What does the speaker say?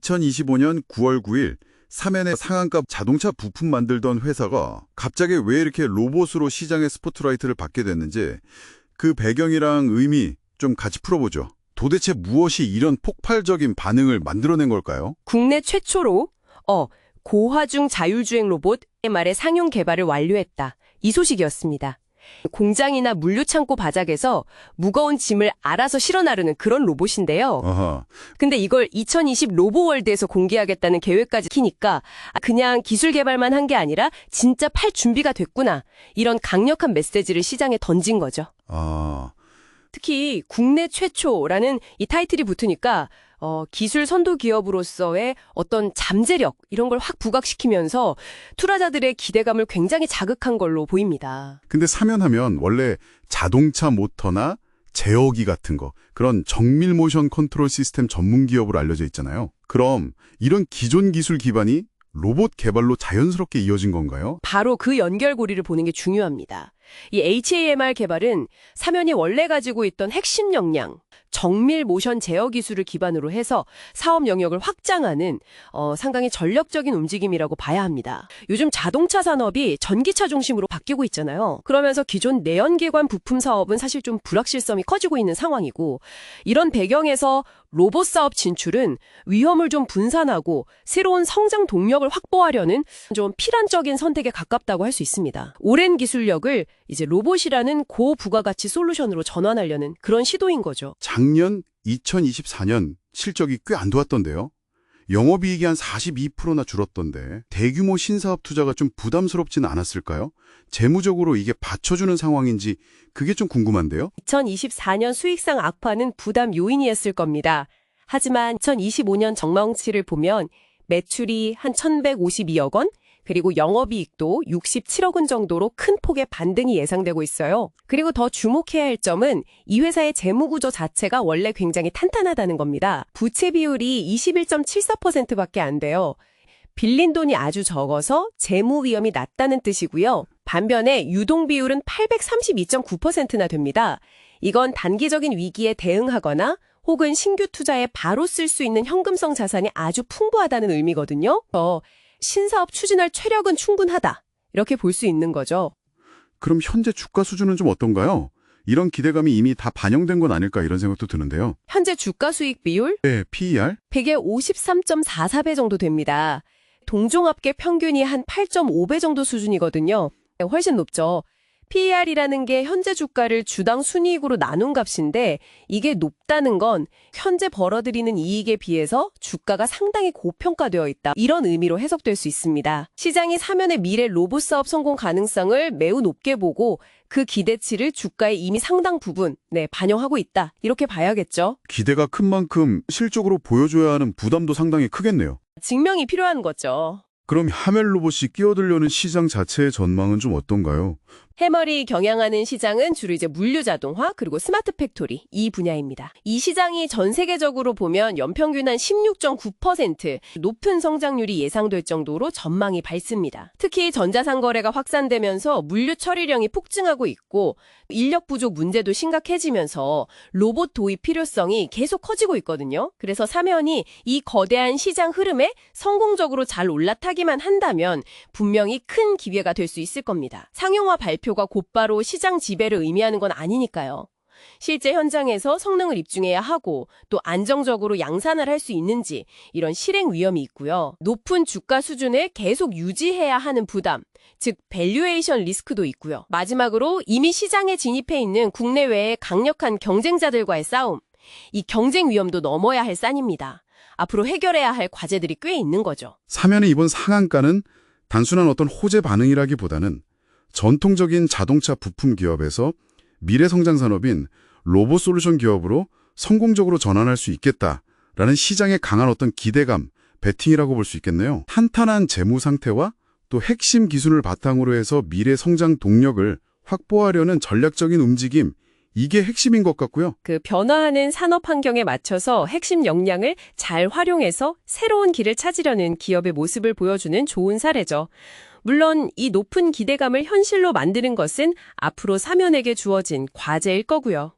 2025년 9월 9일 사면의 상한가 자동차 부품 만들던 회사가 갑자기 왜 이렇게 로봇으로 시장의 스포트라이트를 받게 됐는지 그 배경이랑 의미 좀 같이 풀어보죠. 도대체 무엇이 이런 폭발적인 반응을 만들어낸 걸까요? 국내 최초로 고화중 자율주행 로봇 MR의 상용 개발을 완료했다. 이 소식이었습니다. 공장이나 물류창고 바닥에서 무거운 짐을 알아서 실어 나르는 그런 로봇인데요. 아하. 근데 이걸 2020 로보월드에서 공개하겠다는 계획까지 키니까 그냥 기술 개발만 한 게 아니라 진짜 팔 준비가 됐구나. 이런 강력한 메시지를 시장에 던진 거죠. 아, 특히 국내 최초라는 이 타이틀이 붙으니까 기술 선도 기업으로서의 어떤 잠재력 이런 걸 확 부각시키면서 투자자들의 기대감을 굉장히 자극한 걸로 보입니다. 근데 사면하면 원래 자동차 모터나 제어기 같은 거, 그런 정밀 모션 컨트롤 시스템 전문 기업으로 알려져 있잖아요. 그럼 이런 기존 기술 기반이 로봇 개발로 자연스럽게 이어진 건가요? 바로 그 연결고리를 보는 게 중요합니다. 이 HAMR 개발은 사면이 원래 가지고 있던 핵심 역량, 정밀 모션 제어 기술을 기반으로 해서 사업 영역을 확장하는 상당히 전략적인 움직임이라고 봐야 합니다. 요즘 자동차 산업이 전기차 중심으로 바뀌고 있잖아요. 그러면서 기존 내연기관 부품 사업은 사실 좀 불확실성이 커지고 있는 상황이고, 이런 배경에서 로봇 사업 진출은 위험을 좀 분산하고 새로운 성장 동력을 확보하려는 좀 필연적인 선택에 가깝다고 할 수 있습니다. 오랜 기술력을 이제 로봇이라는 고부가가치 솔루션으로 전환하려는 그런 시도인 거죠. 작년 2024년 실적이 꽤 안 좋았던데요. 영업이익이 한 42%나 줄었던데 대규모 신사업 투자가 좀 부담스럽지는 않았을까요? 재무적으로 이게 받쳐주는 상황인지 그게 좀 궁금한데요. 2024년 수익성 악화는 부담 요인이었을 겁니다. 하지만 2025년 전망치를 보면 매출이 한 1,152억 원, 그리고 영업이익도 67억 원 정도로 큰 폭의 반등이 예상되고 있어요. 그리고 더 주목해야 할 점은 이 회사의 재무구조 자체가 원래 굉장히 탄탄하다는 겁니다. 부채 비율이 21.74%밖에 안 돼요. 빌린 돈이 아주 적어서 재무 위험이 낮다는 뜻이고요. 반면에 유동 비율은 832.9%나 됩니다. 이건 단기적인 위기에 대응하거나 혹은 신규 투자에 바로 쓸 수 있는 현금성 자산이 아주 풍부하다는 의미거든요. 신사업 추진할 체력은 충분하다. 이렇게 볼 수 있는 거죠. 그럼 현재 주가 수준은 좀 어떤가요? 이런 기대감이 이미 다 반영된 건 아닐까 이런 생각도 드는데요. 현재 주가 수익 비율 네, PER? 100에 53.44배 정도 됩니다. 동종업계 평균이 한 8.5배 정도 수준이거든요. 훨씬 높죠. PER이라는 게 현재 주가를 주당 순이익으로 나눈 값인데, 이게 높다는 건 현재 벌어들이는 이익에 비해서 주가가 상당히 고평가되어 있다. 이런 의미로 해석될 수 있습니다. 시장이 사면의 미래 로봇 사업 성공 가능성을 매우 높게 보고 그 기대치를 주가에 이미 상당 부분 반영하고 있다. 이렇게 봐야겠죠. 기대가 큰 만큼 실적으로 보여줘야 하는 부담도 상당히 크겠네요. 증명이 필요한 거죠. 그럼 하멜 로봇이 끼어들려는 시장 자체의 전망은 좀 어떤가요? 해머리 경영하는 시장은 주로 이제 물류 자동화 그리고 스마트 팩토리 이 분야입니다. 이 시장이 전 세계적으로 보면 연평균 한 16.9% 높은 성장률이 예상될 정도로 전망이 밝습니다. 특히 전자상거래가 확산되면서 물류 처리량이 폭증하고 있고 인력 부족 문제도 심각해지면서 로봇 도입 필요성이 계속 커지고 있거든요. 그래서 사면이 이 거대한 시장 흐름에 성공적으로 잘 올라타기만 한다면 분명히 큰 기회가 될 수 있을 겁니다. 상용화 발표가 곧바로 시장 지배를 의미하는 건 아니니까요. 실제 현장에서 성능을 입증해야 하고 또 안정적으로 양산을 할 수 있는지 이런 실행 위험이 있고요. 높은 주가 수준을 계속 유지해야 하는 부담, 즉 밸류에이션 리스크도 있고요. 마지막으로 이미 시장에 진입해 있는 국내외의 강력한 경쟁자들과의 싸움, 이 경쟁 위험도 넘어야 할 산입니다. 앞으로 해결해야 할 과제들이 꽤 있는 거죠. 사면의 이번 상한가는 단순한 어떤 호재 반응이라기보다는 전통적인 자동차 부품 기업에서 미래 성장 산업인 로봇 솔루션 기업으로 성공적으로 전환할 수 있겠다라는 시장의 강한 어떤 기대감, 베팅이라고 볼 수 있겠네요. 탄탄한 재무 상태와 또 핵심 기술을 바탕으로 해서 미래 성장 동력을 확보하려는 전략적인 움직임, 이게 핵심인 것 같고요. 그 변화하는 산업 환경에 맞춰서 핵심 역량을 잘 활용해서 새로운 길을 찾으려는 기업의 모습을 보여주는 좋은 사례죠. 물론 이 높은 기대감을 현실로 만드는 것은 앞으로 사면에게 주어진 과제일 거고요.